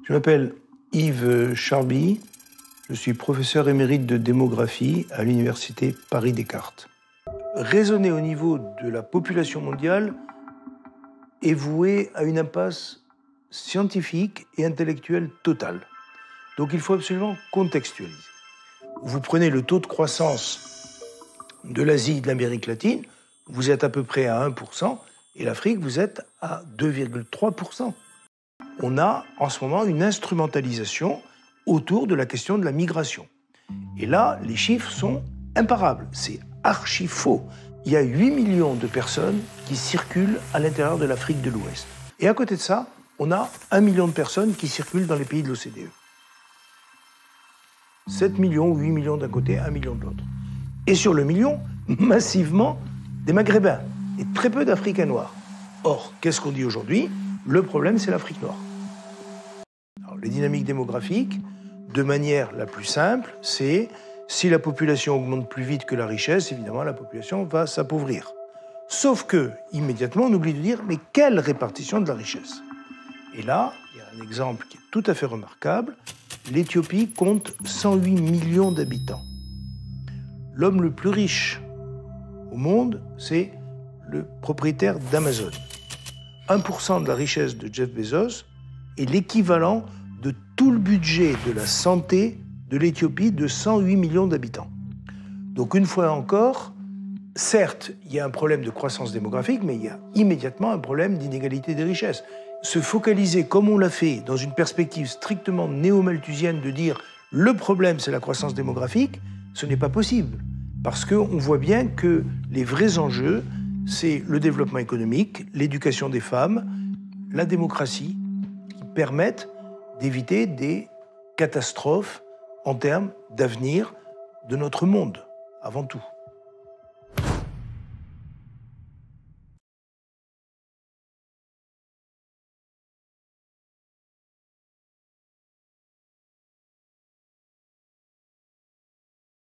Je m'appelle Yves Charby, je suis professeur émérite de démographie à l'université Paris-Descartes. Raisonner au niveau de la population mondiale est voué à une impasse scientifique et intellectuelle totale. Donc il faut absolument contextualiser. Vous prenez le taux de croissance de l'Asie et de l'Amérique latine, vous êtes à peu près à 1%, et l'Afrique, vous êtes à 2,3%. On a en ce moment une instrumentalisation autour de la question de la migration. Et là, les chiffres sont imparables, c'est archi faux. Il y a 8 millions de personnes qui circulent à l'intérieur de l'Afrique de l'Ouest. Et à côté de ça, on a 1 million de personnes qui circulent dans les pays de l'OCDE. 7 millions ou 8 millions d'un côté, 1 million de l'autre. Et sur le million, massivement, des Maghrébins et très peu d'Africains noirs. Or, qu'est-ce qu'on dit aujourd'hui? Le problème, c'est l'Afrique noire. Alors, les dynamiques démographiques, de manière la plus simple, c'est si la population augmente plus vite que la richesse, évidemment, la population va s'appauvrir. Sauf que, immédiatement, on oublie de dire, mais quelle répartition de la richesse? Et là, il y a un exemple qui est tout à fait remarquable. L'Éthiopie compte 108 millions d'habitants. L'homme le plus riche au monde, c'est le propriétaire d'Amazon. 1% de la richesse de Jeff Bezos est l'équivalent de tout le budget de la santé de l'Éthiopie de 108 millions d'habitants. Donc une fois encore, certes, il y a un problème de croissance démographique, mais il y a immédiatement un problème d'inégalité des richesses. Se focaliser, comme on l'a fait, dans une perspective strictement néo-malthusienne de dire « le problème, c'est la croissance démographique », ce n'est pas possible. Parce qu'on voit bien que les vrais enjeux, c'est le développement économique, l'éducation des femmes, la démocratie, qui permettent d'éviter des catastrophes en termes d'avenir de notre monde, avant tout.